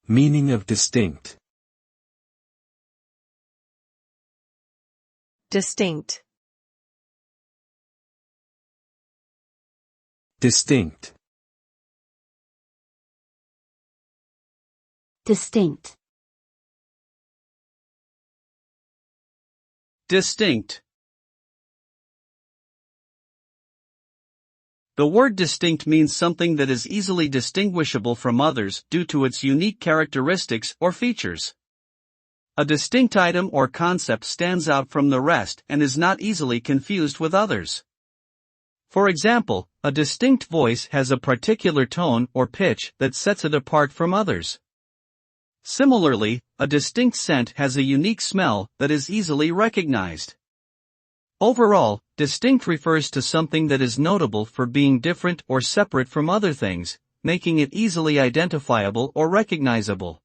Meaning of distinct. Distinct. Distinct. Distinct. Distinct. The word distinct means something that is easily distinguishable from others due to its unique characteristics or features. A distinct item or concept stands out from the rest and is not easily confused with others. For example, a distinct voice has a particular tone or pitch that sets it apart from others. Similarly, a distinct scent has a unique smell that is easily recognized. Overall, distinct refers to something that is notable for being different or separate from other things, making it easily identifiable or recognizable.